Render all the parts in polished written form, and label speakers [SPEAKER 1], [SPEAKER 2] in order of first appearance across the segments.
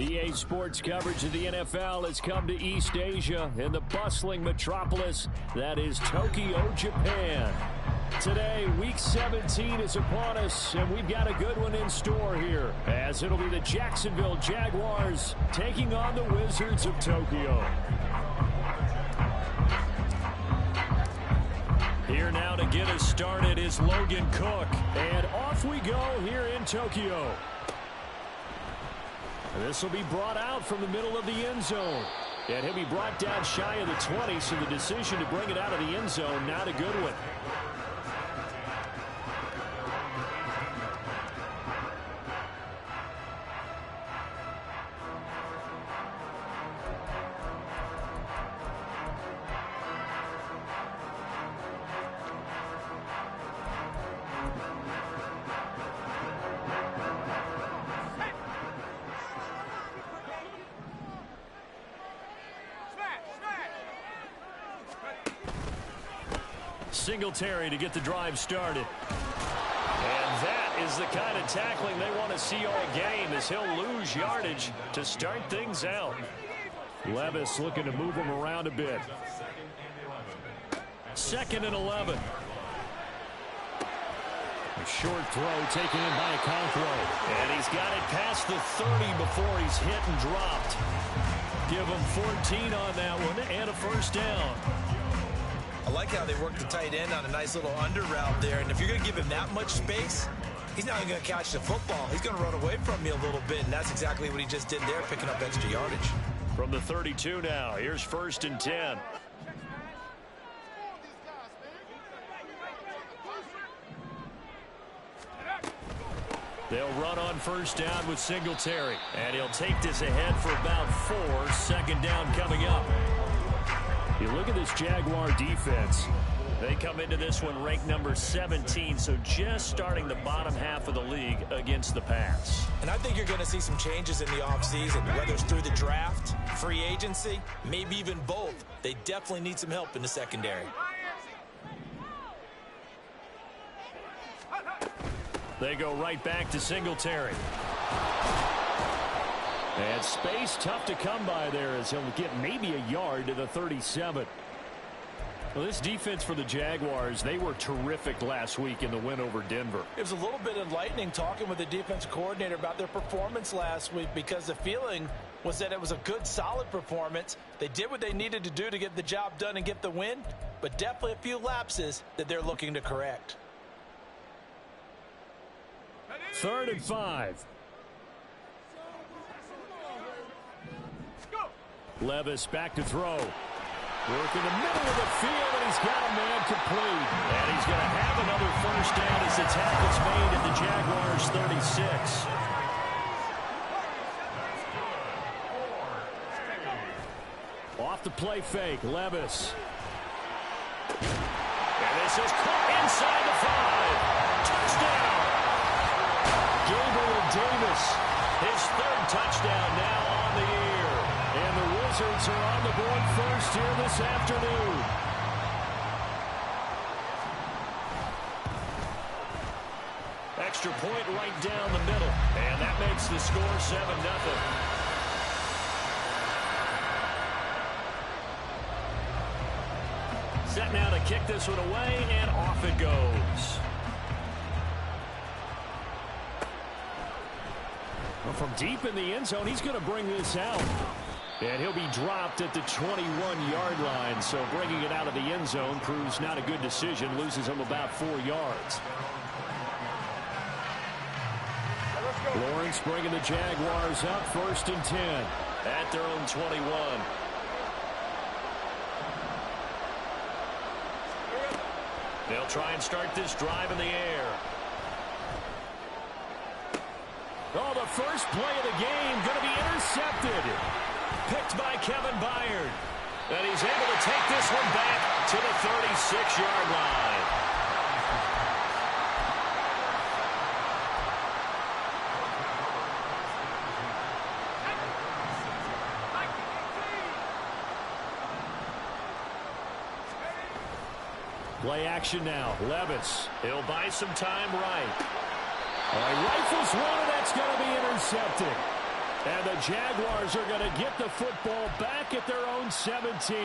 [SPEAKER 1] EA Sports coverage of the NFL has come to East Asia in the bustling metropolis that is Tokyo, Japan. Today, Week 17 is upon us, and we've got a good one in store here, as it'll be the Jacksonville Jaguars taking on the Wizards of Tokyo. Here now to get us started is Logan Cook, and off we go here in Tokyo. This will be brought out from the middle of the end zone. And he'll be brought down shy of the 20, so the decision to bring it out of the end zone, not a good one. Singletary to get the drive started. And that is the kind of tackling they want to see all game, as he'll lose yardage to start things out. Levis looking to move him around a bit. 2nd and 11. A short throw taken in by Okonkwo. And he's got it past the 30 before he's hit and dropped. Give him 14 on that one and a first down.
[SPEAKER 2] I like how they work the tight end on a nice little under route there. And if you're going to give him that much space, he's not even going to catch the football. He's going to run away from you a little bit, and that's exactly what he just did there, picking up extra yardage.
[SPEAKER 1] From the 32 now, here's 1st and 10. They'll run on 1st down with Singletary, and he'll take this ahead for about 4. 2nd down coming up. You look at this Jaguar defense. They come into this one ranked number 17, so just starting the bottom half of the league against the pass.
[SPEAKER 2] And I think you're going to see some changes in the offseason, whether it's through the draft, free agency, maybe even both. They definitely need some help in the secondary.
[SPEAKER 1] They go right back to Singletary. And space tough to come by there, as he'll get maybe a yard to the 37. Well, this defense for the Jaguars, they were terrific last week in the win over Denver.
[SPEAKER 3] It was a little bit enlightening talking with the defense coordinator about their performance last week, because the feeling was that it was a good, solid performance. They did what they needed to do to get the job done and get the win, but definitely a few lapses that they're looking to correct.
[SPEAKER 1] 3rd and 5. Levis back to throw. Work in the middle of the field, and he's got a man complete. And he's going to have another first down as the tackle's made at the Jaguars' 36. Off the play fake, Levis. And this is caught inside the 5. Touchdown! Gabriel Davis, his 3rd touchdown now on the year. And the Wizards are on the board first here this afternoon. Extra point right down the middle. And that makes the score 7-0. Set now to kick this one away, and off it goes. Well, from deep in the end zone, he's going to bring this out. And he'll be dropped at the 21-yard line, so bringing it out of the end zone proves not a good decision, loses him about 4 yards. Lawrence bringing the Jaguars up, 1st and 10 at their own 21. They'll try and start this drive in the air. Oh, the first play of the game going to be intercepted. Picked by Kevin Byard. And he's able to take this one back to the 36-yard line. Play action now. Levis. He'll buy some time right. Rifles one, and that's going to be intercepted. And the Jaguars are going to get the football back at their own 17.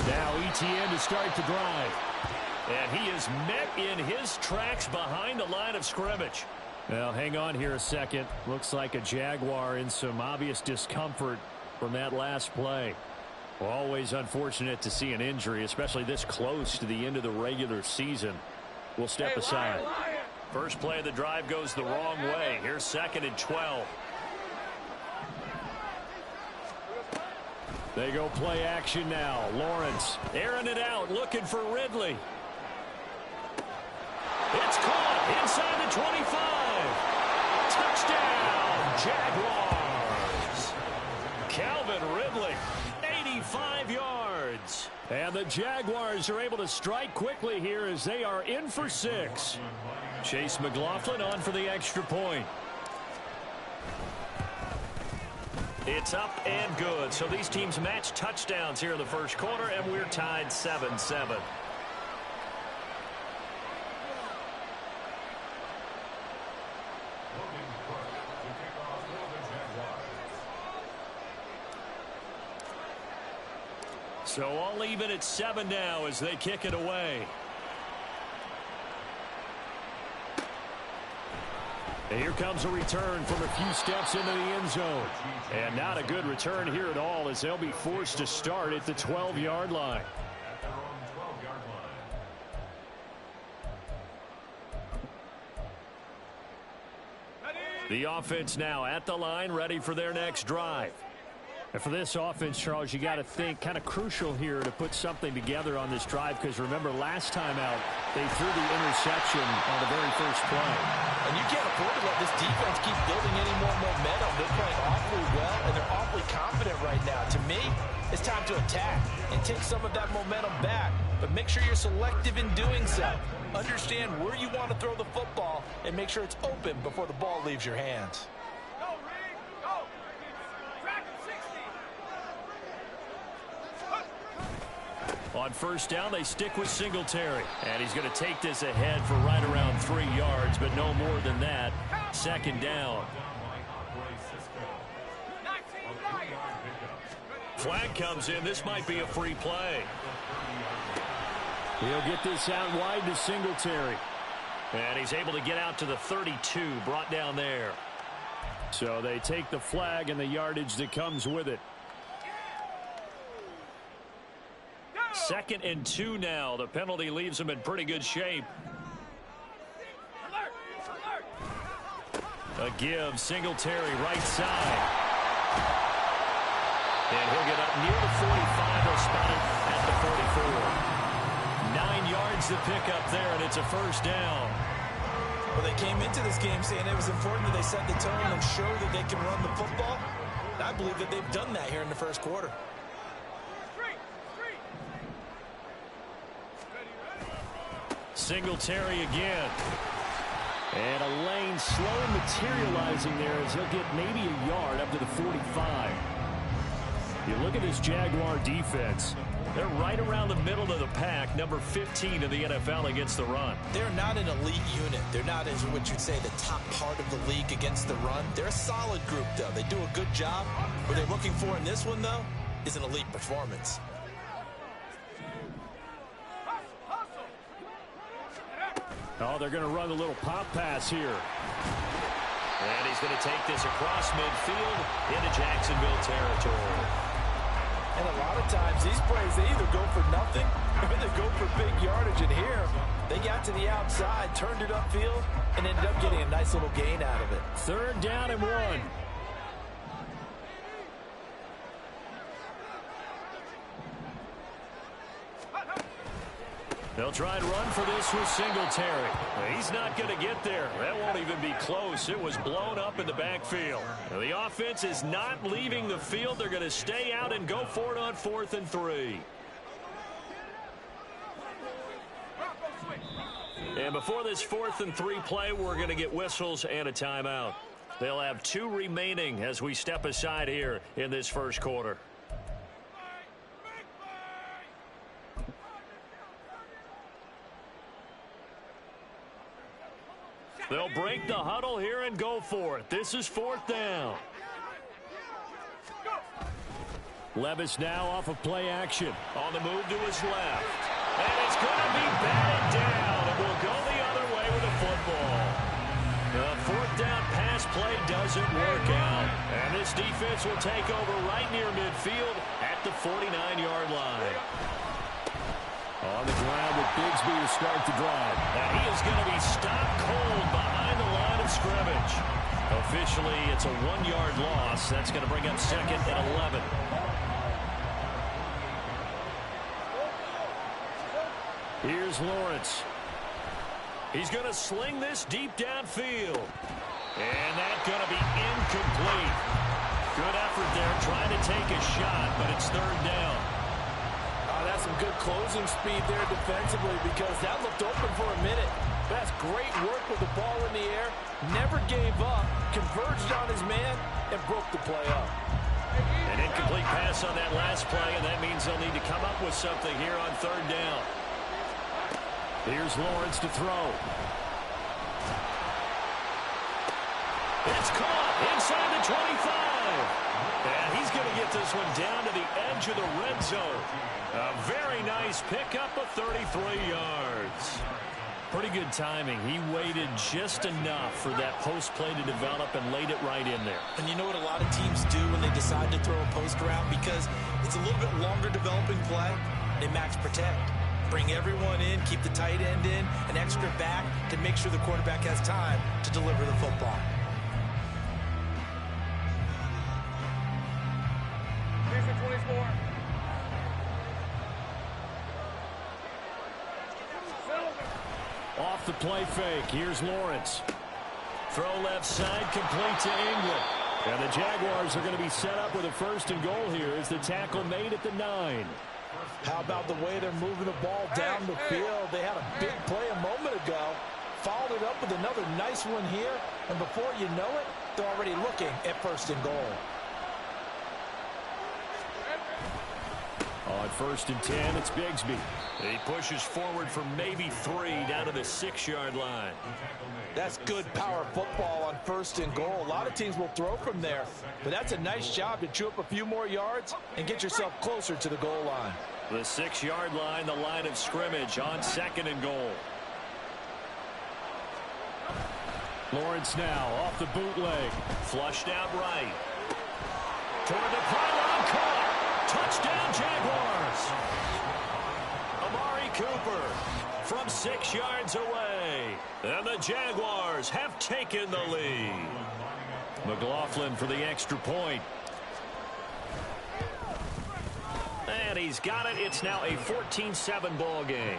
[SPEAKER 1] Now ETN to start the drive. And he is met in his tracks behind the line of scrimmage. Well, hang on here a second. Looks like a Jaguar in some obvious discomfort from that last play. Always unfortunate to see an injury, especially this close to the end of the regular season. We'll step aside. First play of the drive goes the wrong way. Here's 2nd and 12. They go play action now. Lawrence airing it out, looking for Ridley. It's caught inside the 25. Touchdown, Jaguars. Calvin Ridley, 85 yards. And the Jaguars are able to strike quickly here as they are in for 6. Chase McLaughlin on for the extra point. It's up and good. So these teams match touchdowns here in the first quarter, and we're tied 7-7. So all even at 7 now as they kick it away. And here comes a return from a few steps into the end zone. And not a good return here at all as they'll be forced to start at the 12-yard line. The offense now at the line, ready for their next drive. And for this offense, Charles, you got to think kind of crucial here to put something together on this drive, because remember last time out they threw the interception on the very first play.
[SPEAKER 3] And you can't afford to let this defense keep building any more momentum. They're playing awfully well, and they're awfully confident right now. To me, it's time to attack and take some of that momentum back, but make sure you're selective in doing so. Understand where you want to throw the football and make sure it's open before the ball leaves your hands.
[SPEAKER 1] On first down, they stick with Singletary. And he's going to take this ahead for right around 3 yards, but no more than that. 2nd down. Flag comes in. This might be a free play. He'll get this out wide to Singletary. And he's able to get out to the 32, brought down there. So they take the flag and the yardage that comes with it. 2nd and 2 now. The penalty leaves them in pretty good shape. A give, Singletary right side. And he'll get up near the 45. He'll spot it at the 44. 9 yards to pick up there, and it's a first down.
[SPEAKER 2] Well, they came into this game saying it was important that they set the tone and show that they can run the football. I believe that they've done that here in the first quarter.
[SPEAKER 1] Singletary again. And a lane slow materializing there as he'll get maybe a yard up to the 45. You look at this Jaguar defense. They're right around the middle of the pack, number 15 in the NFL against the run.
[SPEAKER 2] They're not an elite unit. They're not, as what you'd say, the top part of the league against the run. They're a solid group, though. They do a good job. What they're looking for in this one, though, is an elite performance.
[SPEAKER 1] Oh, they're going to run a little pop pass here. And he's going to take this across midfield into Jacksonville territory.
[SPEAKER 3] And a lot of times these plays, they either go for nothing or they go for big yardage. And here, they got to the outside, turned it upfield, and ended up getting a nice little gain out of it.
[SPEAKER 1] 3rd down and 1. They'll try and run for this with Singletary. He's not going to get there. That won't even be close. It was blown up in the backfield. Now, the offense is not leaving the field. They're going to stay out and go for it on 4th and 3. And before this 4th and 3 play, we're going to get whistles and a timeout. They'll have 2 remaining as we step aside here in this first quarter. They'll break the huddle here and go for it. This is 4th down. Levis now off of play action. On the move to his left. And it's going to be batted down. And will go the other way with the football. The 4th down pass play doesn't work out. And this defense will take over right near midfield at the 49-yard line. On the ground with Bigsby to start the drive. And he is going to be stopped cold behind the line of scrimmage. Officially, it's a 1-yard loss. That's going to bring up 2nd and 11. Here's Lawrence. He's going to sling this deep downfield. And that's going to be incomplete. Good effort there trying to take a shot, but it's 3rd down.
[SPEAKER 3] That's some good closing speed there defensively because that looked open for a minute. That's great work with the ball in the air. Never gave up, converged on his man, and broke the play up.
[SPEAKER 1] An incomplete pass on that last play, and that means they'll need to come up with something here on 3rd down. Here's Lawrence to throw. It's caught inside the 25. And he's going to get this one down to the edge of the red zone. A very nice pickup of 33 yards. Pretty good timing. He waited just enough for that post play to develop and laid it right in there.
[SPEAKER 2] And you know what a lot of teams do when they decide to throw a post route? Because it's a little bit longer developing play. They max protect. Bring everyone in, keep the tight end in, an extra back to make sure the quarterback has time to deliver the football.
[SPEAKER 1] Off the play fake, here's Lawrence. Throw left side, complete to England. And the Jaguars are going to be set up with a 1st and goal here as the tackle made at the 9.
[SPEAKER 3] How about the way they're moving the ball down the field? They had a big play a moment ago. Followed it up with another nice one here. And before you know it, they're already looking at 1st and goal.
[SPEAKER 1] On 1st and 10, it's Bigsby. He pushes forward from maybe 3 down to the 6-yard line.
[SPEAKER 3] That's good power football on 1st and goal. A lot of teams will throw from there. But that's a nice job to chew up a few more yards and get yourself closer to the goal line.
[SPEAKER 1] The 6-yard line, the line of scrimmage on 2nd and goal. Lawrence now off the bootleg. Flushed out right. Toward the pylon, caught. Touchdown, Jaguars. Amari Cooper from 6 yards away. And the Jaguars have taken the lead. McLaughlin for the extra point. And he's got it. It's now a 14-7 ball game.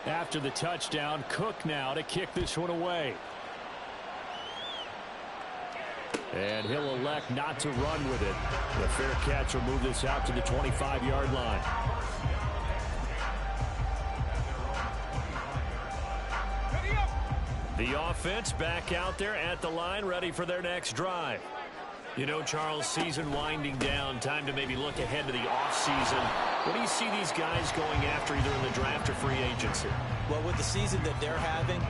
[SPEAKER 1] After the touchdown, Cook now to kick this one away. And he'll elect not to run with it. The fair catch will move this out to the 25-yard line. The offense back out there at the line, ready for their next drive. You know, Charles, season winding down, time to maybe look ahead to the offseason. What do you see these guys going after either in the draft or free agency?
[SPEAKER 2] Well, with the season that they're having,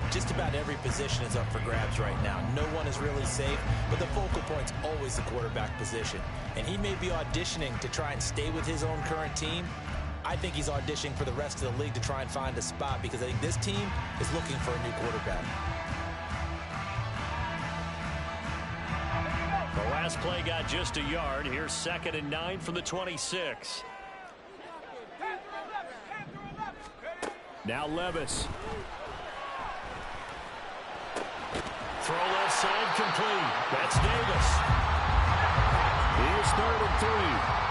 [SPEAKER 2] just about every position is up for grabs right now. No one is really safe, but the focal point's always the quarterback position. And he may be auditioning to try and stay with his own current team. I think he's auditioning for the rest of the league to try and find a spot because I think this team is looking for a new quarterback.
[SPEAKER 1] The last play got just a yard. Here's 2nd and 9 from the 26. Now Levis. Throw left side complete. That's Davis. Here's 3rd and 3.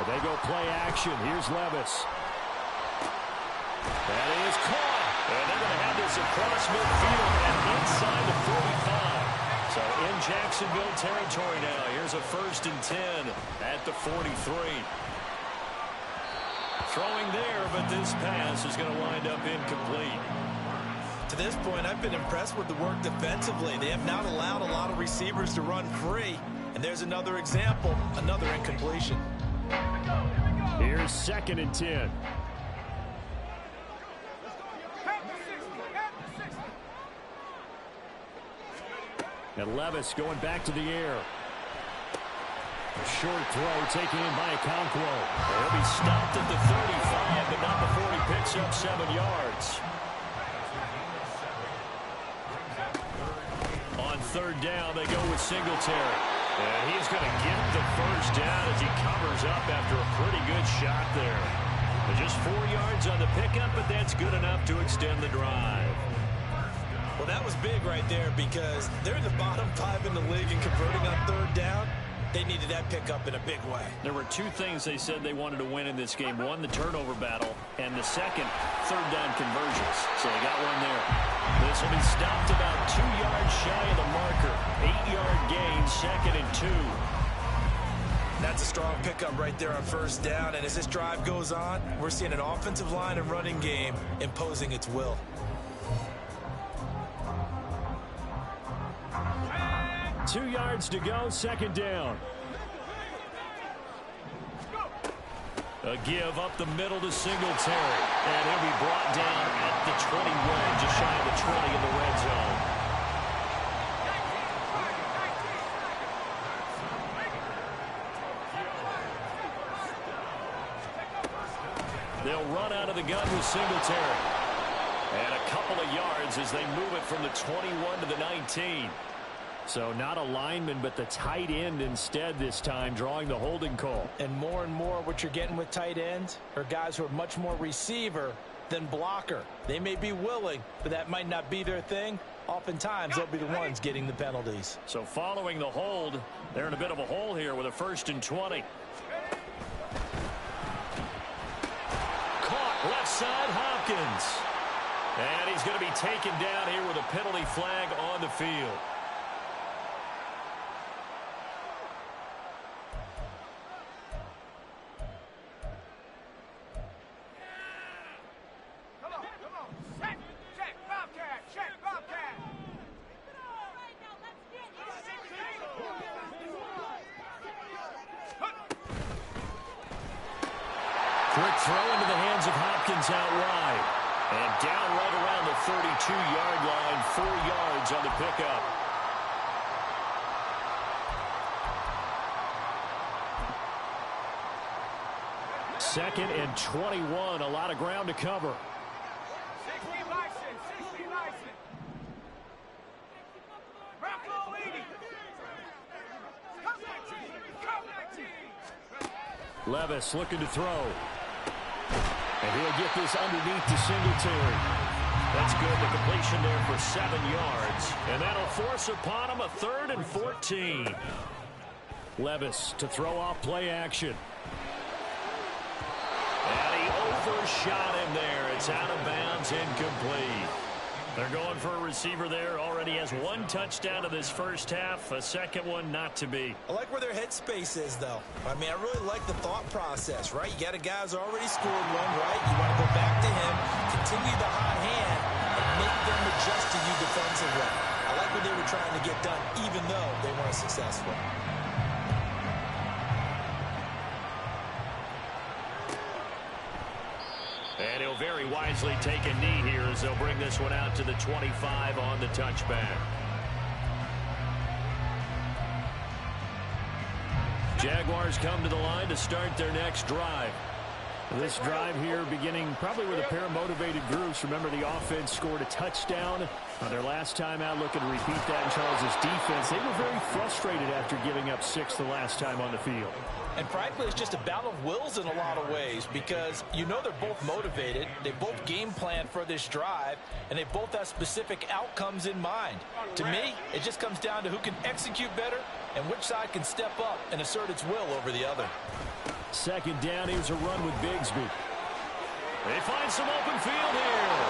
[SPEAKER 1] They go play action. Here's Levis. That is caught. And they're going to have this across midfield and inside the 45. So in Jacksonville territory now. Here's a 1st and 10 at the 43. Throwing there, but this pass is going to wind up incomplete.
[SPEAKER 2] To this point, I've been impressed with the work defensively. They have not allowed a lot of receivers to run free. And And there's another example, another incompletion.
[SPEAKER 1] Here's 2nd and 10. And Levis going back to the air. Short throw taken in by Okonkwo. He'll be stopped at the 35, but not before he picks up 7 yards. On 3rd down, they go with Singletary. And he's going to get the first down as he covers up after a pretty good shot there. But just 4 yards on the pickup, but that's good enough to extend the drive.
[SPEAKER 2] Well, that was big right there because they're in the bottom 5 in the league and converting on 3rd down. They needed that pickup in a big way.
[SPEAKER 1] There were 2 things they said they wanted to win in this game. One, the turnover battle, and the second, 3rd down conversions. So they got one there. This will be stopped about 2 yards shy of the marker. 8-yard gain, 2nd and 2.
[SPEAKER 2] That's a strong pickup right there on 1st down. And as this drive goes on, we're seeing an offensive line and running game imposing its will.
[SPEAKER 1] Two yards to go, 2nd down. A give up the middle to Singletary. And he'll be brought down at the 21, just shy of the 20 in the red zone. They'll run out of the gun with Singletary. And a couple of yards as they move it from the 21 to the 19. So not a lineman, but the tight end instead this time, drawing the holding call.
[SPEAKER 3] And more what you're getting with tight ends are guys who are much more receiver than blocker. They may be willing, but that might not be their thing. Oftentimes, they'll be the ones getting the penalties.
[SPEAKER 1] So following the hold, they're in a bit of a hole here with a 1st and 20. Caught left side, Hopkins. And he's going to be taken down here with a penalty flag on the field. Quick throw into the hands of Hopkins out wide. And down right around the 32-yard line, 4 yards on the pickup. Second and 21, a lot of ground to cover.
[SPEAKER 4] 60 license, 60 license. Rocco leading. Come 19.
[SPEAKER 1] Levis looking to throw. And he'll get this underneath to Singletary. That's good. The completion there for 7 yards. And that'll force upon him a 3rd and 14. Levis to throw off play action. And he overshot him there. It's out of bounds, incomplete. They're going for a receiver there. Already has 1 touchdown in this first half. A second one not to be.
[SPEAKER 2] I like where their headspace is, though. I mean, I really like the thought process, right? You got a guy who's already scored one, right? You want to go back to him, continue the hot hand, and make them adjust to you defensively. I like what they were trying to get done, even though they weren't successful.
[SPEAKER 1] And he'll very wisely take a knee here as they'll bring this one out to the 25 on the touchback. Jaguars come to the line to start their next drive. This drive here beginning probably with a pair of motivated groups. Remember, the offense scored a touchdown on their last time out. Looking to repeat that in Charles' defense. They were very frustrated after giving up 6 the last time on the field.
[SPEAKER 3] And frankly, it's just a battle of wills in a lot of ways because you know they're both motivated. They both game plan for this drive, and they both have specific outcomes in mind. To me, it just comes down to who can execute better and which side can step up and assert its will over the other.
[SPEAKER 1] Second down, here's a run with Bigsby. They find some open field here.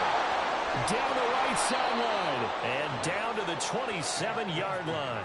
[SPEAKER 1] Down the right sideline and down to the 27-yard line.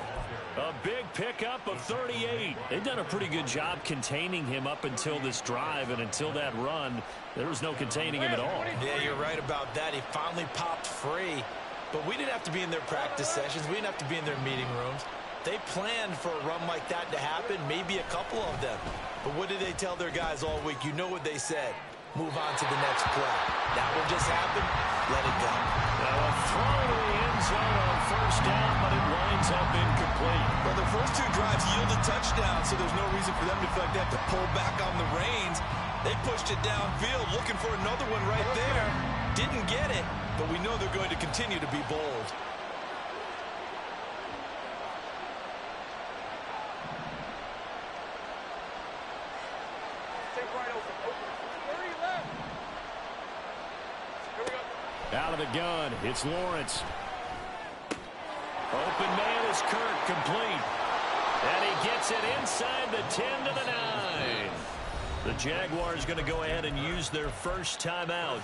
[SPEAKER 1] A big pickup of 38. They've done a pretty good job containing him up until this drive, and until that run, there was no containing him at all.
[SPEAKER 2] Yeah, you're right about that. He finally popped free. But we didn't have to be in their practice sessions. We didn't have to be in their meeting rooms. They planned for a run like that to happen, maybe a couple of them. But what did they tell their guys all week? You know what they said. Move on to the next play. That one just happened. Let it go.
[SPEAKER 1] Now a throw to the end zone on first down, but it winds up incomplete.
[SPEAKER 2] Well, their first two drives yielded touchdowns, so there's no reason for them to feel like they have to pull back on the reins. They pushed it downfield, looking for another one right there. Didn't get it, but we know they're going to continue to be bold.
[SPEAKER 1] Out of the gun, it's Lawrence. Open man is Kirk, complete. And he gets it inside the 10 to the 9. The Jaguars going to go ahead and use their first timeout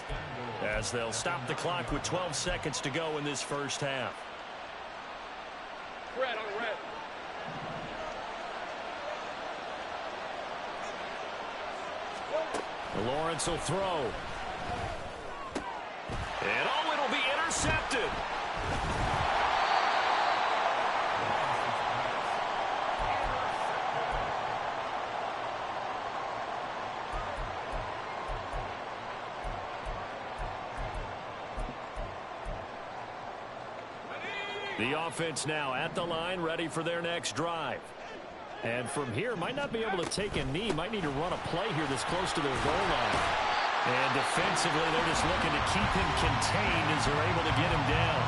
[SPEAKER 1] as they'll stop the clock with 12 seconds to go in this first half.
[SPEAKER 4] Red on red.
[SPEAKER 1] Lawrence will throw. And oh, it'll be intercepted. The offense now at the line, ready for their next drive. And from here, might not be able to take a knee. Might need to run a play here that's close to their goal line. And defensively, they're just looking to keep him contained as they're able to get him down.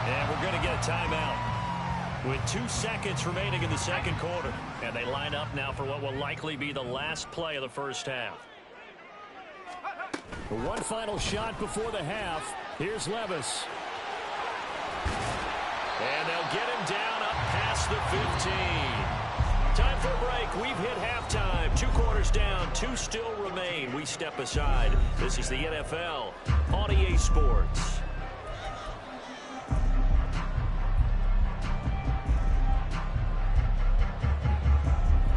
[SPEAKER 1] And we're going to get a timeout with 2 seconds remaining in the second quarter. And they line up now for what will likely be the last play of the first half. One final shot before the half. Here's Levis. And they'll get him down up past the 15. Time for a break. We've hit halftime. 2 quarters down. 2 still remain. We step aside. This is the NFL on EA Sports.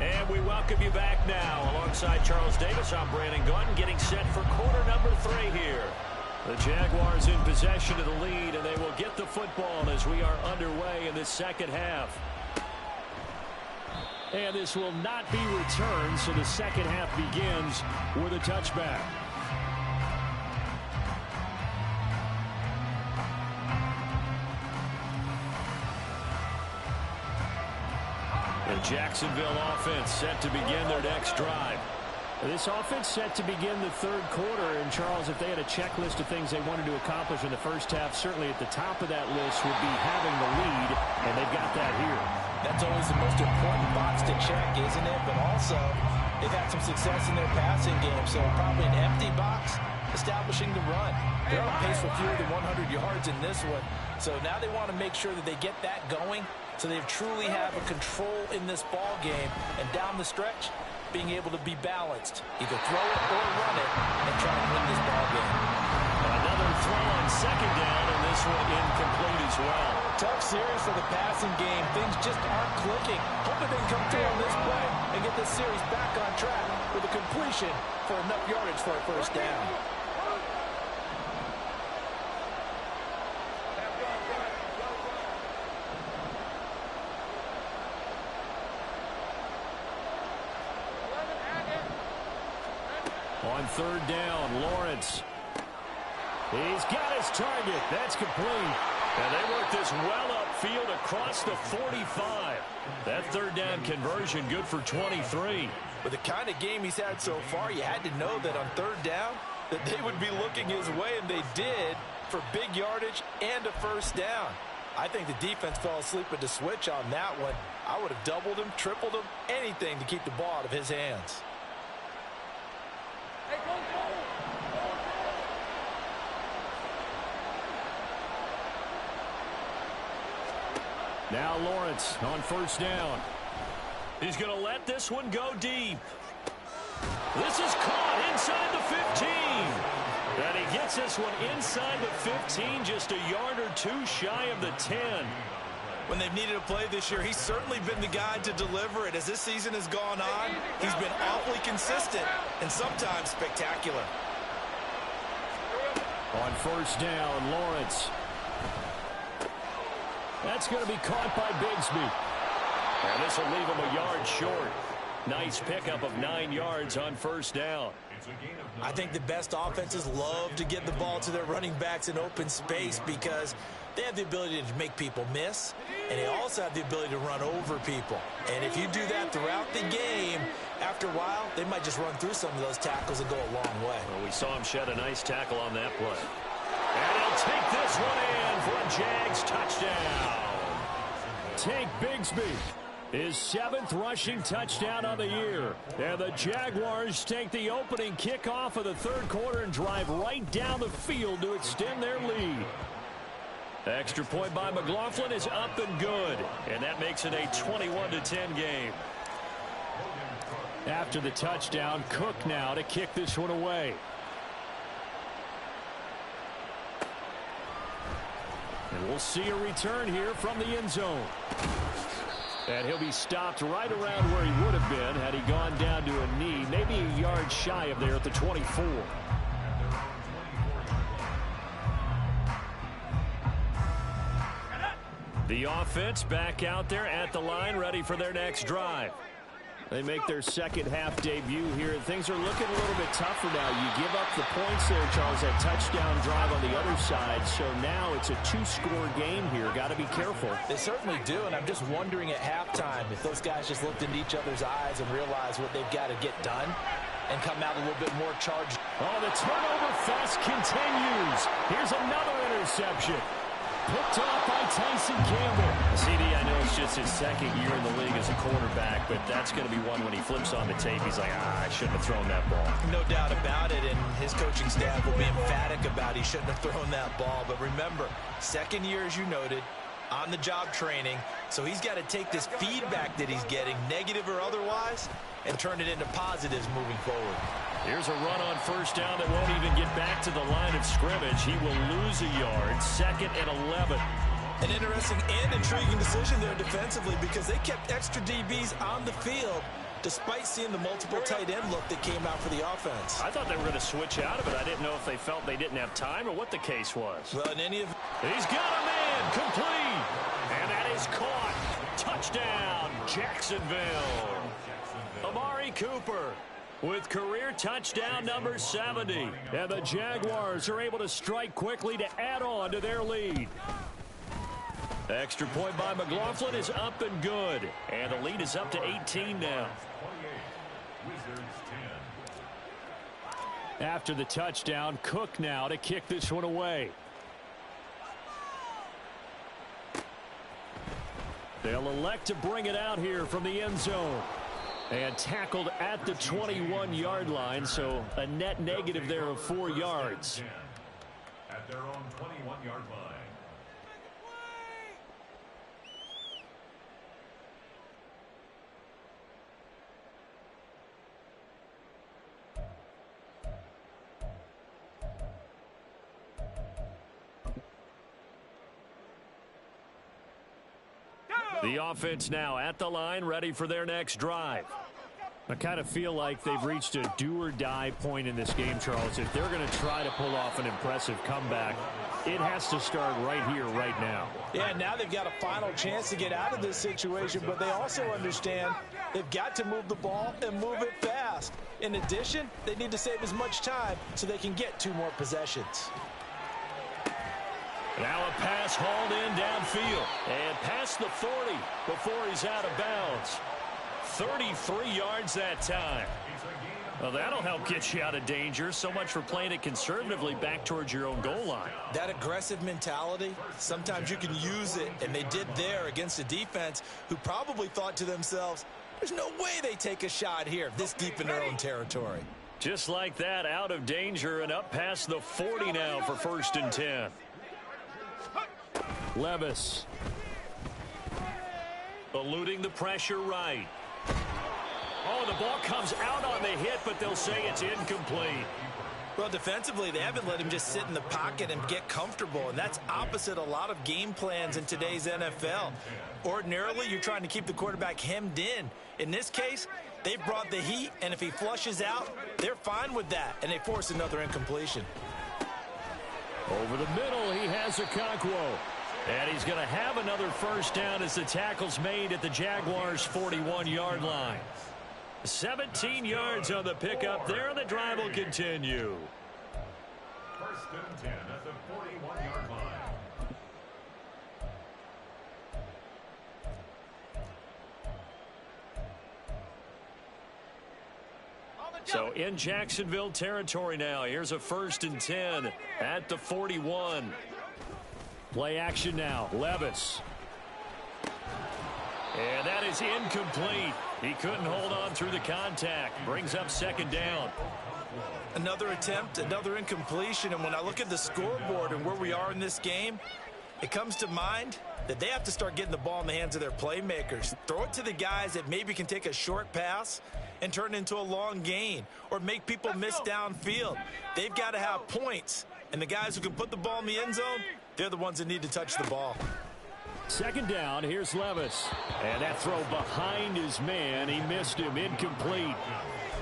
[SPEAKER 1] And we welcome you back now. Alongside Charles Davis, I'm Brandon Gunn, getting set for quarter number 3 here. The Jaguars in possession of the lead, and they will get the football as we are underway in this second half. And this will not be returned, so the second half begins with a touchback. The Jacksonville offense set to begin their next drive. This offense set to begin the third quarter. And, Charles, if they had a checklist of things they wanted to accomplish in the first half, certainly at the top of that list would be having the lead, and they've got that here.
[SPEAKER 3] That's always the most important box to check, isn't it? But also, they've had some success in their passing game, so probably an empty box establishing the run. They're on pace for fewer than 100 yards in this one, so now they want to make sure that they get that going so they truly have a control in this ball game, and down the stretch, being able to be balanced. Either throw it or run it and try and win this ball game.
[SPEAKER 1] Another throw on second down, and this one incomplete as well.
[SPEAKER 3] Tough series for the passing game. Things just aren't clicking. Hoping they can come through on this play and get this series back on track with a completion for enough yardage for a first down.
[SPEAKER 1] On third down, Lawrence. He's got his target. That's complete. And they work this well upfield across the 45. That third down conversion good for 23.
[SPEAKER 3] With the kind of game he's had so far, you had to know that on third down that they would be looking his way, and they did, for big yardage and a first down. I think the defense fell asleep at the switch on that one. I would have doubled him, tripled him, anything to keep the ball out of his hands.
[SPEAKER 1] Now Lawrence on first down. He's going to let this one go deep. This is caught inside the 15. And he gets this one inside the 15, just a yard or 2 shy of the 10.
[SPEAKER 2] When they've needed a play this year, he's certainly been the guy to deliver it. As this season has gone on, he's been awfully consistent and sometimes spectacular.
[SPEAKER 1] On first down, Lawrence. That's going to be caught by Bigsby. And this will leave him a yard short. Nice pickup of 9 yards on first down.
[SPEAKER 3] I think the best offenses love to get the ball to their running backs in open space because they have the ability to make people miss, and they also have the ability to run over people. And if you do that throughout the game, after a while, they might just run through some of those tackles and go a long way.
[SPEAKER 1] Well, we saw him shed a nice tackle on that play. And he'll take this one in for a Jags touchdown. Tank Bigsby, his 7th rushing touchdown on the year. And the Jaguars take the opening kickoff of the third quarter and drive right down the field to extend their lead. Extra point by McLaughlin is up and good. And that makes it a 21-10 game. After the touchdown, Cook now to kick this one away. And we'll see a return here from the end zone. And he'll be stopped right around where he would have been had he gone down to a knee, maybe a yard shy of there at the 24. The offense back out there at the line, ready for their next drive. They make their second half debut here. Things are looking a little bit tougher now. You give up the points there, Charles, that touchdown drive on the other side. So now it's a 2-score game here. Got to be careful.
[SPEAKER 3] They certainly do, and I'm just wondering at halftime if those guys just looked into each other's eyes and realized what they've got to get done and come out a little bit more charged.
[SPEAKER 1] Oh, the turnover fest continues. Here's another interception. Picked off by Tyson Campbell. CD, I know it's just his second year in the league as a quarterback, but that's going to be one when he flips on the tape. He's like, I shouldn't have thrown that ball.
[SPEAKER 3] No doubt about it, and his coaching staff will be emphatic about he shouldn't have thrown that ball. But remember, second year, as you noted, on-the-job training, so he's got to take this feedback that he's getting, negative or otherwise, and turn it into positives moving forward.
[SPEAKER 1] Here's a run on first down that won't even get back to the line of scrimmage. He will lose a yard, 2nd and 11.
[SPEAKER 3] An interesting and intriguing decision there defensively because they kept extra DBs on the field despite seeing the multiple tight end look that came out for the offense.
[SPEAKER 1] I thought they were going to switch out of it. I didn't know if they felt they didn't have time or what the case was.
[SPEAKER 3] Well, in any of...
[SPEAKER 1] He's got a man, complete. And that is caught. Touchdown, Jacksonville. Amari Cooper with career touchdown number 70. And the Jaguars are able to strike quickly to add on to their lead. Extra point by McLaughlin is up and good. And the lead is up to 18 now. After the touchdown, Cook now to kick this one away. They'll elect to bring it out here from the end zone. And tackled at the 21-yard line, so a net negative there of 4 yards.
[SPEAKER 5] At their own 21-yard line.
[SPEAKER 1] The offense now at the line, ready for their next drive. I kind of feel like they've reached a do-or-die point in this game, Charles. If they're going to try to pull off an impressive comeback, it has to start right here, right now.
[SPEAKER 3] Yeah, now they've got a final chance to get out of this situation, but they also understand they've got to move the ball and move it fast. In addition, they need to save as much time so they can get 2 more possessions.
[SPEAKER 1] Now a pass hauled in downfield and past the 40 before he's out of bounds. 33 yards that time. Well, that'll help get you out of danger. So much for playing it conservatively back towards your own goal line.
[SPEAKER 3] That aggressive mentality, sometimes you can use it, and they did there against a defense who probably thought to themselves, there's no way they take a shot here this deep in their own territory.
[SPEAKER 1] Just like that, out of danger and up past the 40 now for 1st and 10. Levis eluding the pressure right. Oh, the ball comes out on the hit, but they'll say it's incomplete.
[SPEAKER 3] Well, defensively, they haven't let him just sit in the pocket and get comfortable, and that's opposite a lot of game plans in today's NFL. Ordinarily, you're trying to keep the quarterback hemmed in. In this case, they brought the heat, and if he flushes out, they're fine with that, and they force another incompletion.
[SPEAKER 1] Over the middle, he has Okonkwo. And he's going to have another first down as the tackle's made at the Jaguars' 41-yard line. 17 yards on the pickup there, and the drive will continue.
[SPEAKER 5] First and 10 at the 41-yard line.
[SPEAKER 1] So in Jacksonville territory now. Here's a first and 10 at the 41. Play action now. Levis. And that is incomplete. He couldn't hold on through the contact. Brings up second down.
[SPEAKER 2] Another attempt, another incompletion. And when I look at the scoreboard and where we are in this game, it comes to mind that they have to start getting the ball in the hands of their playmakers. Throw it to the guys that maybe can take a short pass and turn it into a long gain or make people miss downfield. They've got to have points. And the guys who can put the ball in the end zone, they're the ones that need to touch the ball.
[SPEAKER 1] Second down, here's Levis. And that throw behind his man. He missed him, incomplete.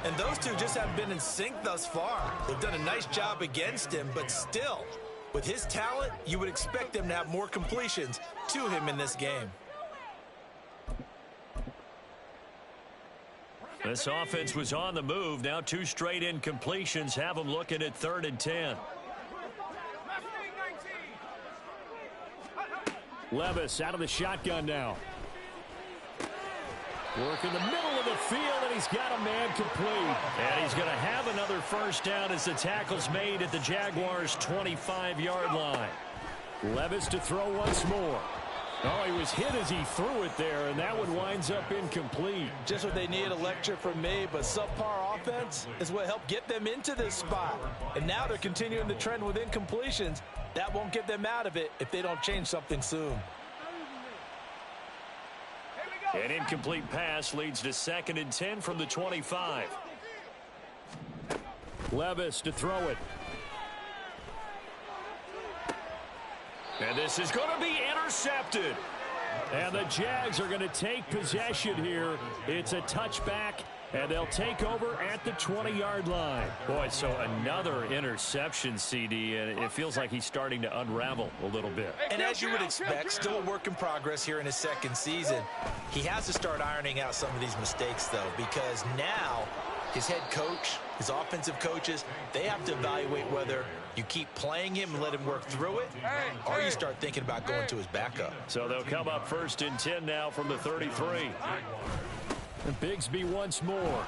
[SPEAKER 2] And those two just haven't been in sync thus far. They've done a nice job against him, but still, with his talent, you would expect them to have more completions to him in this game.
[SPEAKER 1] This offense was on the move. Now 2 straight incompletions have them looking at 3rd and 10. Levis out of the shotgun now. Work in the middle of the field, and he's got a man complete. And he's going to have another first down as the tackle's made at the Jaguars' 25-yard line. Levis to throw once more. Oh, he was hit as he threw it there, and that one winds up incomplete.
[SPEAKER 3] Just what they need, a lecture from me, but subpar offense is what helped get them into this spot. And now they're continuing the trend with incompletions. That won't get them out of it if they don't change something soon.
[SPEAKER 1] An incomplete pass leads to 2nd and 10 from the 25. Levis to throw it. And this is going to be intercepted. And the Jags are going to take possession here. It's a touchback, and they'll take over at the 20-yard line. Boy, so another interception, CD, and it feels like he's starting to unravel a little bit.
[SPEAKER 2] And as you would expect, still a work in progress here in his second season. He has to start ironing out some of these mistakes, though, because now his head coach, his offensive coaches, they have to evaluate whether you keep playing him and let him work through it, or you start thinking about going to his backup.
[SPEAKER 1] So they'll come up 1st and 10 now from the 33. And Bigsby once more.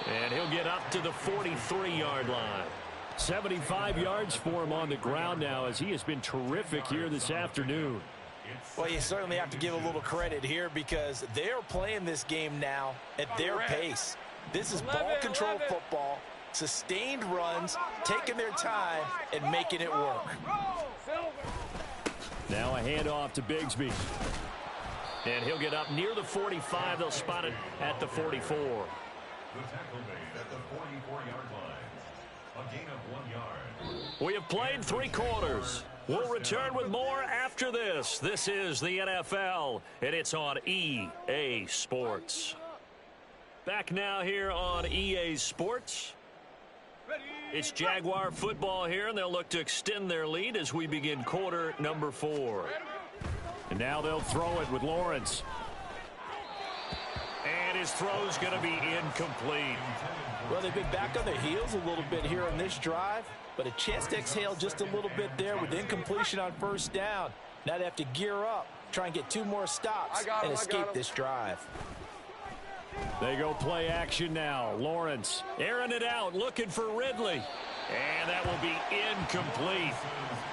[SPEAKER 1] And he'll get up to the 43-yard line. 75 yards for him on the ground now, as he has been terrific here this afternoon.
[SPEAKER 3] Well, you certainly have to give a little credit here because they're playing this game now at their pace. This is ball control football, sustained runs, taking their time, and making it work.
[SPEAKER 1] Now a handoff to Bigsby. And he'll get up near the 45. They'll spot it at the 44.
[SPEAKER 5] The tackle made at the 44-yard line. A gain of 1 yard.
[SPEAKER 1] We have played 3 quarters. We'll return with more after this. This is the NFL, and it's on EA Sports. Back now here on EA Sports. It's Jaguar football here, and they'll look to extend their lead as we begin quarter number 4. And now they'll throw it with Lawrence. And his throw's going to be incomplete.
[SPEAKER 3] Well, they've been back on their heels a little bit here on this drive, but a chance to exhale just a little bit there with incompletion on first down. Now they have to gear up, try and get 2 more stops and escape this drive.
[SPEAKER 1] They go play action now. Lawrence airing it out, looking for Ridley. And that will be incomplete.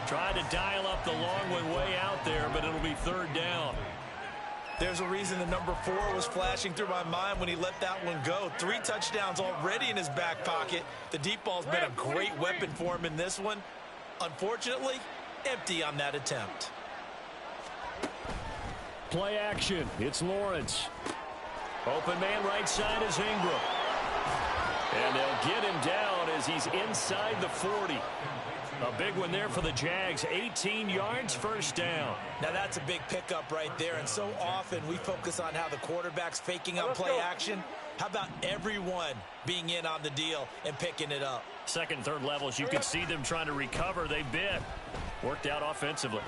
[SPEAKER 1] Tried to dial up the long one way out there, but it'll be 3rd down.
[SPEAKER 2] There's a reason the number 4 was flashing through my mind when he let that one go. 3 touchdowns already in his back pocket. The deep ball's been a great weapon for him in this one. Unfortunately, empty on that attempt.
[SPEAKER 1] Play action. It's Lawrence. Open man right side is Ingram. And they'll get him down as he's inside the 40. A big one there for the Jags. 18 yards, first down.
[SPEAKER 2] Now that's a big pickup right there. And so often we focus on how the quarterback's faking on play action. How about everyone being in on the deal and picking it up?
[SPEAKER 1] Second, third levels, you can see them trying to recover. They bit. Worked out offensively.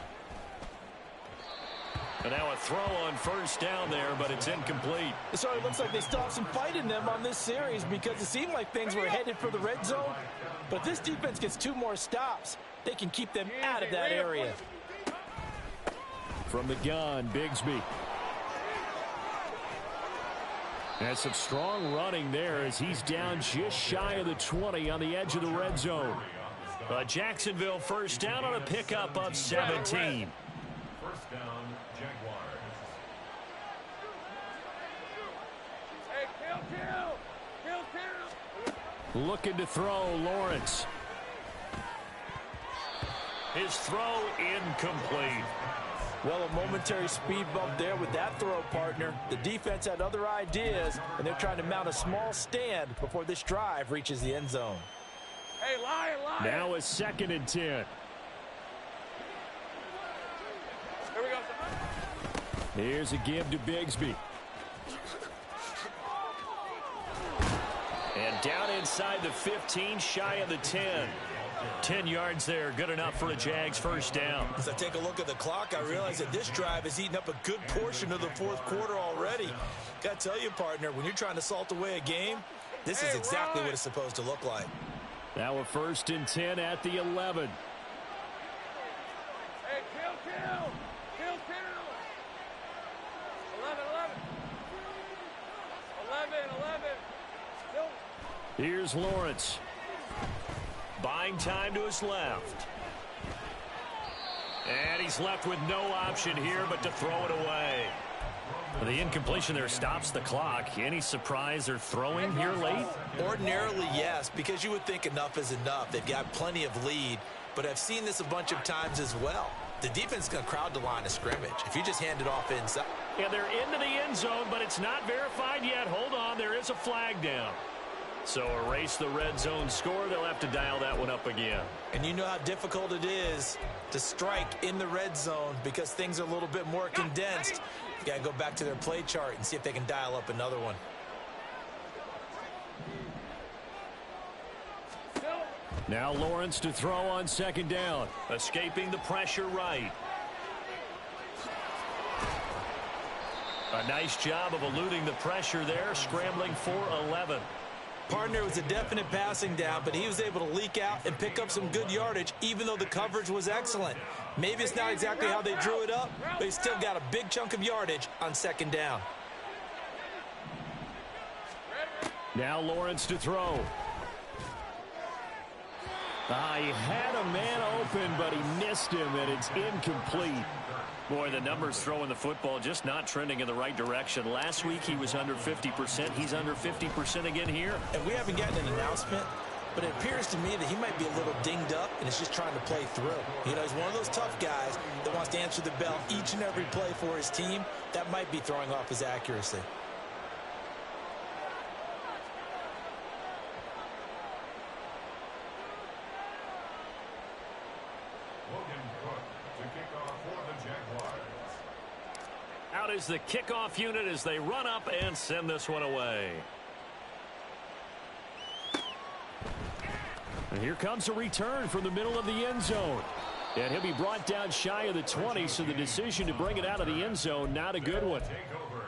[SPEAKER 1] And now a throw on first down there, but it's incomplete.
[SPEAKER 3] So it looks like they still have some fight in them on this series because it seemed like things were headed for the red zone. But if this defense gets 2 more stops, they can keep them out of that area.
[SPEAKER 1] From the gun, Bigsby. And some strong running there as he's down just shy of the 20 on the edge of the red zone. Jacksonville first down on a pickup of 17.
[SPEAKER 5] First down, Jaguars.
[SPEAKER 4] Hey, kill.
[SPEAKER 1] Looking to throw, Lawrence. His throw incomplete.
[SPEAKER 3] Well, a momentary speed bump there with that throw, partner. The defense had other ideas, and they're trying to mount a small stand before this drive reaches the end zone.
[SPEAKER 4] Hey, lion.
[SPEAKER 1] Now a 2nd and 10.
[SPEAKER 4] Here we go.
[SPEAKER 1] Here's a give to Bigsby. And down inside the 15, shy of the 10. 10 yards there, good enough for a Jags first down.
[SPEAKER 2] As I take a look at the clock, I realize that this drive has eaten up a good portion of the 4th quarter already. Got to tell you, partner, when you're trying to salt away a game, this is exactly what it's supposed to look like.
[SPEAKER 1] Now a 1st and 10 at the 11.
[SPEAKER 4] Hey, kill. 11. Kill.
[SPEAKER 1] Here's Lawrence. Buying time to his left. And he's left with no option here but to throw it away. The incompletion there stops the clock. Any surprise they're throwing here late?
[SPEAKER 2] Ordinarily, yes, because you would think enough is enough. They've got plenty of lead, but I've seen this a bunch of times as well. The defense is going to crowd the line of scrimmage. If you just hand it off inside.
[SPEAKER 1] And they're into the end zone, but it's not verified yet. Hold on, there is a flag down. So erase the red zone score. They'll have to dial that one up again.
[SPEAKER 2] And you know how difficult it is to strike in the red zone because things are a little bit more condensed. You got to go back to their play chart and see if they can dial up another one.
[SPEAKER 1] Now Lawrence to throw on 2nd down. Escaping the pressure right. A nice job of eluding the pressure there, scrambling for 11.
[SPEAKER 2] Partner, was a definite passing down, but he was able to leak out and pick up some good yardage, even though the coverage was excellent. Maybe it's not exactly how they drew it up, but he still got a big chunk of yardage on 2nd down.
[SPEAKER 1] Now Lawrence to throw. He had a man open, but he missed him, and it's incomplete. Boy, the numbers throwing the football just not trending in the right direction. Last week he was under 50%. He's under 50% again here.
[SPEAKER 2] And we haven't gotten an announcement, but it appears to me that he might be a little dinged up and is just trying to play through. You know, he's one of those tough guys that wants to answer the bell each and every play for his team. That might be throwing off his accuracy.
[SPEAKER 1] Out is the kickoff unit as they run up and send this one away. And here comes a return from the middle of the end zone. And he'll be brought down shy of the 20, so the decision to bring it out of the end zone, not a good one.
[SPEAKER 5] Take over.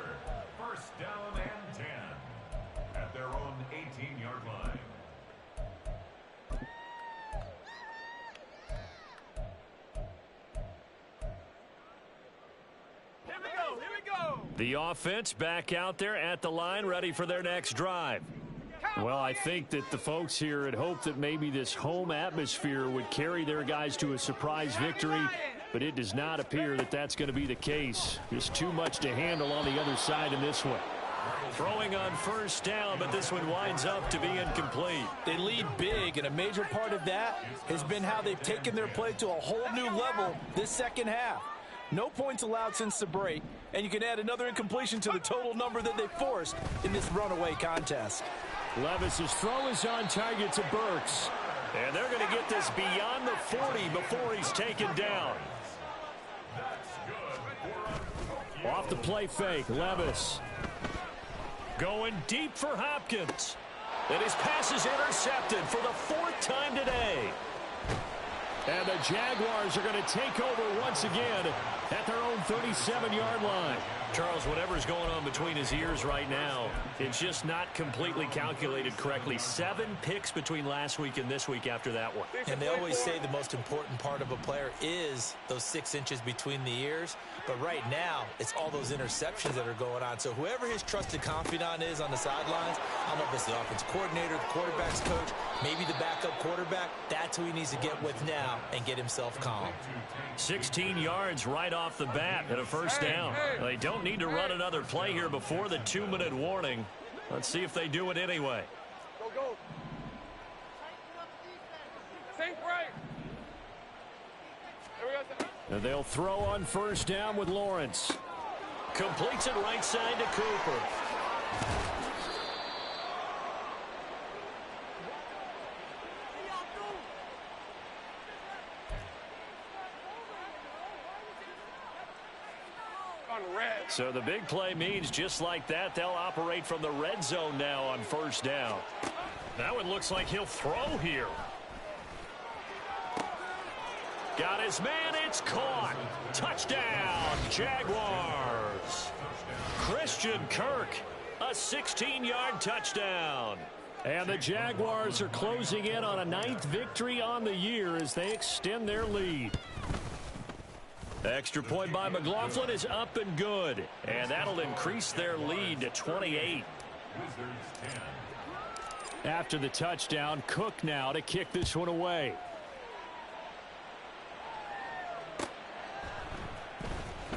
[SPEAKER 5] First down and 10 at their own 18-yard line.
[SPEAKER 4] Here we go.
[SPEAKER 1] The offense back out there at the line, ready for their next drive. Well, I think that the folks here had hoped that maybe this home atmosphere would carry their guys to a surprise victory, but it does not appear that that's going to be the case. Just too much to handle on the other side in this one. Throwing on first down, but this one winds up to be incomplete.
[SPEAKER 3] They lead big, and a major part of that has been how they've taken their play to a whole new level this second half. No points allowed since the break, and you can add another incompletion to the total number that they forced in this runaway contest.
[SPEAKER 1] Levis's throw is on target to Burks. And they're going to get this beyond the 40 before he's taken down. Off the play fake, Levis. Going deep for Hopkins. And his pass is intercepted for the 4th time today. And the Jaguars are going to take over once again at their own 37-yard line. Charles, whatever's going on between his ears right now, it's just not completely calculated correctly. 7 picks between last week and this week after that one.
[SPEAKER 3] And they always say the most important part of a player is those 6 inches between the ears. But right now, it's all those interceptions that are going on. So whoever his trusted confidant is on the sidelines, I don't know if it's the offensive coordinator, the quarterback's coach, maybe the backup quarterback, that's who he needs to get with now and get himself calm.
[SPEAKER 1] 16 yards right off the bat and a first down. They don't need to run another play here before the 2-minute warning. Let's see if they do it anyway.
[SPEAKER 4] Go, go. Think right. There we go.
[SPEAKER 1] And they'll throw on first down with Lawrence. Completes it right side to Cooper. So the big play means just like that, they'll operate from the red zone now on first down. That one looks like he'll throw here. Got his man, it's caught. Touchdown, Jaguars. Christian Kirk, a 16-yard touchdown. And the Jaguars are closing in on a 9th victory on the year as they extend their lead. Extra point by McLaughlin is up and good. And that'll increase their lead to 28. After the touchdown, Cook now to kick this one away.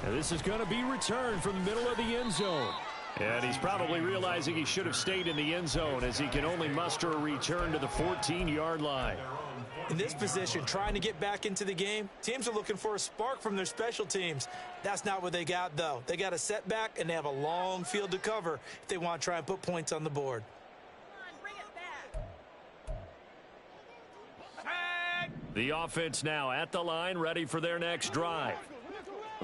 [SPEAKER 1] And this is going to be returned from the middle of the end zone. And he's probably realizing he should have stayed in the end zone as he can only muster a return to the 14-yard line.
[SPEAKER 3] In this position, trying to get back into the game, teams are looking for a spark from their special teams. That's not what they got, though. They got a setback, and they have a long field to cover if they want to try and put points on the board.
[SPEAKER 1] The offense now at the line, ready for their next drive.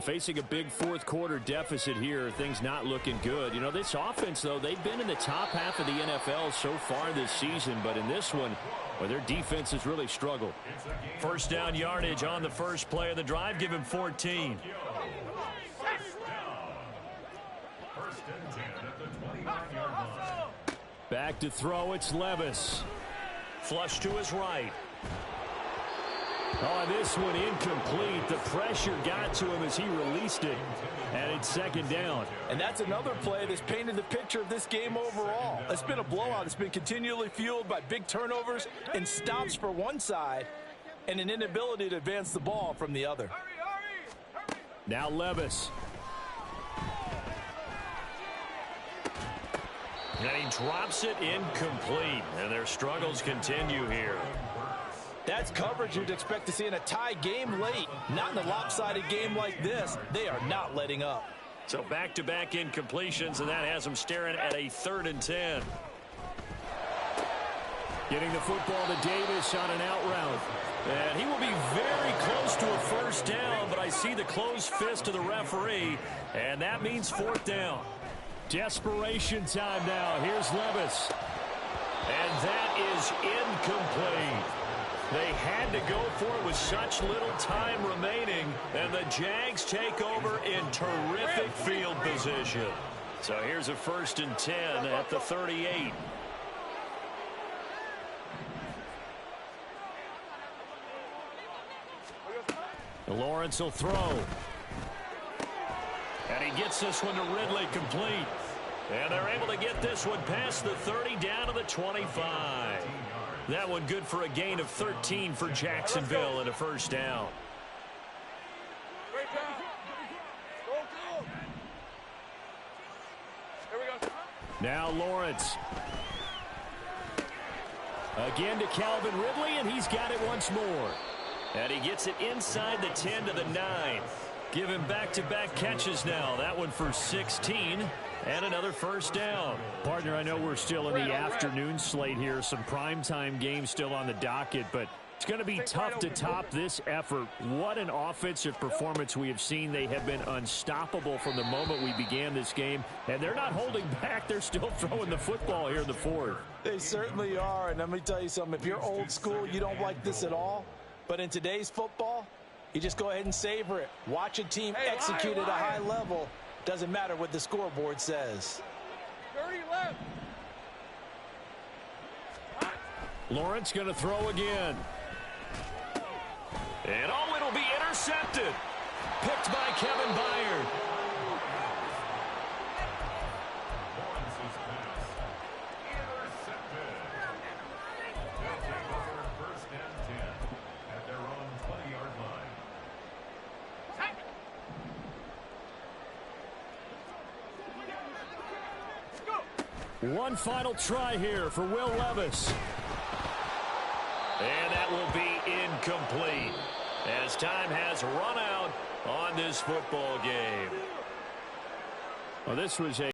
[SPEAKER 1] Facing a big fourth-quarter deficit here, things not looking good. You know, this offense, though, they've been in the top half of the NFL so far this season, but in this one, well, their defense has really struggled. First down yardage on the first play of the drive. Give him 14. Back to throw. It's Levis. Flush to his right. Oh, this one incomplete. The pressure got to him as he released it. And it's second down.
[SPEAKER 3] And that's another play that's painted the picture of this game overall. It's been a blowout. It's been continually fueled by big turnovers and stops for one side and an inability to advance the ball from the other.
[SPEAKER 1] Now Levis. And he drops it incomplete. And their struggles continue here.
[SPEAKER 3] That's coverage you'd expect to see in a tie game late. Not in a lopsided game like this. They are not letting up.
[SPEAKER 1] So back-to-back incompletions, and that has them staring at a 3rd and 10. Getting the football to Davis on an out route. And he will be very close to a first down, but I see the closed fist of the referee, and that means 4th down. Desperation time now. Here's Levis. And that is incomplete. They had to go for it with such little time remaining, and the Jags take over in terrific field position. So here's a 1st and 10 at the 38. Lawrence will throw. And he gets this one to Ridley complete. And they're able to get this one past the 30 down to the 25. That one good for a gain of 13 for Jacksonville and a first down. Now Lawrence. Again to Calvin Ridley, and he's got it once more. And he gets it inside the 10 to the 9. Give him back-to-back catches now. That one for 16. And another first down. Partner, I know we're still in the afternoon slate here. Some primetime games still on the docket, but It's going to be tough to top this effort. What an offensive performance we have seen. They have been unstoppable from the moment we began this game, and they're not holding back. They're still throwing the football here in the fourth.
[SPEAKER 3] They certainly are, and let me tell you something. If you're old school, you don't like this at all. But in today's football, you just go ahead and savor it. Watch a team execute at a high level. Doesn't matter what the scoreboard says.
[SPEAKER 4] 30 left.
[SPEAKER 1] Lawrence going to throw again. And oh, it'll be intercepted. Picked by Kevin Byard.
[SPEAKER 5] Lawrence's pass. Intercepted. They'll take over 1st and 10 at their own 20-yard line.
[SPEAKER 1] One final try here for Will Levis. And that will be incomplete as time has run out on this football game. Well, this was a